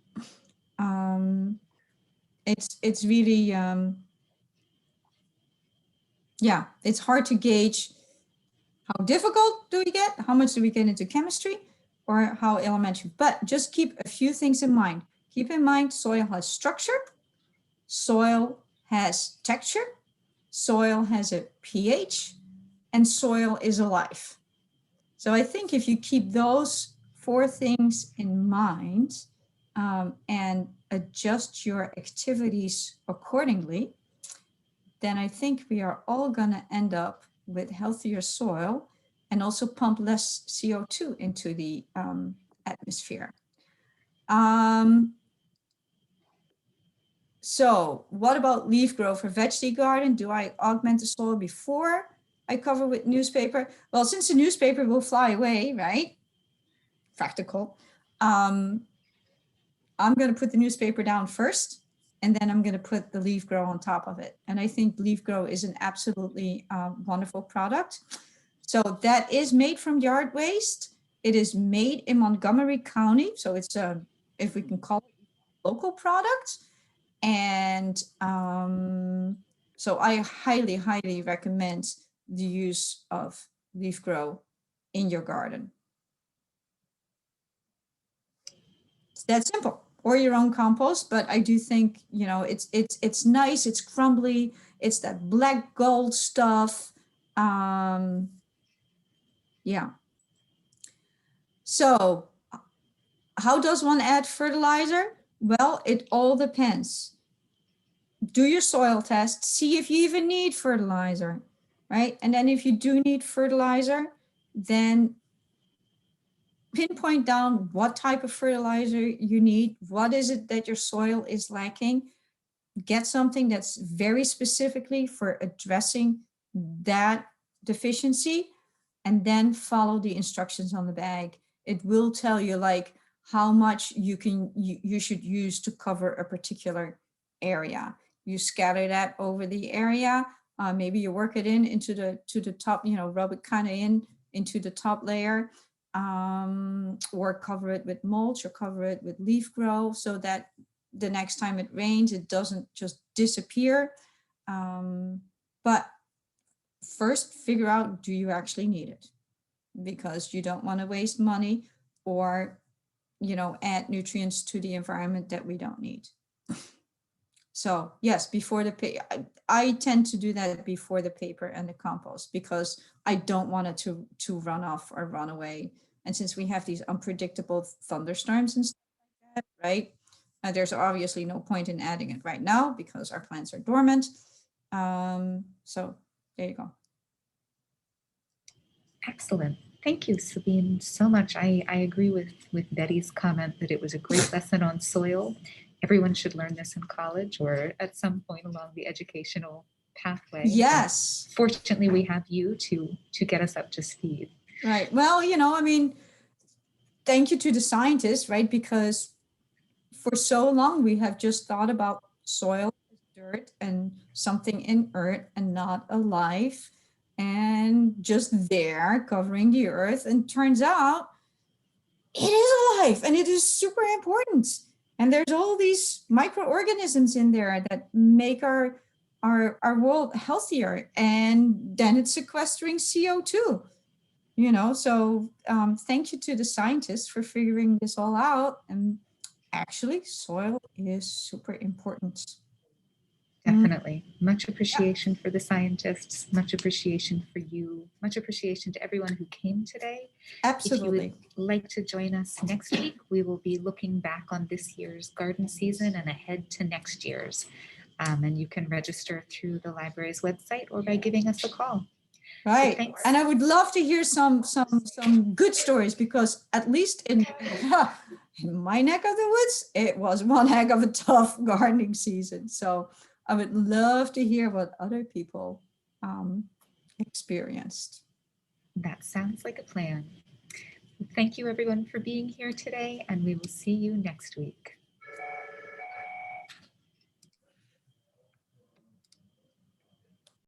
It's really yeah, it's hard to gauge how difficult do we get, how much do we get into chemistry, or how elementary. But just keep a few things in mind. Keep in mind soil has structure, soil has texture, soil has a pH, and soil is alive. So I think if you keep those 4 things in mind and adjust your activities accordingly, then I think we are all going to end up with healthier soil and also pump less CO2 into the atmosphere. So what about leaf growth for veggie garden? Do I augment the soil before I cover with newspaper? Well, since the newspaper will fly away, right? Practical. I'm going to put the newspaper down first, and then I'm going to put the leaf grow on top of it. And I think leaf grow is an absolutely wonderful product. So that is made from yard waste. It is made in Montgomery County. So it's a, if we can call it local product. And so I highly, highly recommend the use of leaf grow in your garden. It's that simple. Or your own compost, but I do think, you know, it's nice, it's crumbly, it's that black gold stuff. Yeah. So how does one add fertilizer? Well, it all depends. Do your soil test, see if you even need fertilizer, right? And then if you do need fertilizer, then pinpoint down what type of fertilizer you need. What is it that your soil is lacking? Get something that's very specifically for addressing that deficiency, and then follow the instructions on the bag. It will tell you like how much you should use to cover a particular area. You scatter that over the area. Maybe you work it into the top, you know, rub it kind of into the top layer, or cover it with mulch or cover it with leaf grow so that the next time it rains, it doesn't just disappear. But first figure out, do you actually need it? Because you don't want to waste money or, you know, add nutrients to the environment that we don't need. So yes, before the I tend to do that before the paper and the compost because I don't want it to run off or run away. And since we have these unpredictable thunderstorms and stuff like that, right? There's obviously no point in adding it right now because our plants are dormant. So there you go. Excellent. Thank you, Sabine, so much. I agree with Betty's comment that it was a great lesson on soil. Everyone should learn this in college or at some point along the educational pathway. Yes. And fortunately, we have you to get us up to speed. Right. Well, you know, I mean, thank you to the scientists, right? Because for so long we have just thought about soil as dirt and something inert and not alive and just there covering the earth. And turns out it is alive and it is super important. And there's all these microorganisms in there that make our world healthier, and then it's sequestering CO2. You know, so thank you to the scientists for figuring this all out. And actually, soil is super important. Definitely. Much appreciation for the scientists, much appreciation for you, much appreciation to everyone who came today. Absolutely. If you would like to join us next week, we will be looking back on this year's garden season and ahead to next year's. And you can register through the library's website or by giving us a call. Right. Thanks. And I would love to hear some good stories, because at least in my neck of the woods, it was one heck of a tough gardening season. So I would love to hear what other people experienced. That sounds like a plan. Thank you everyone for being here today, and we will see you next week.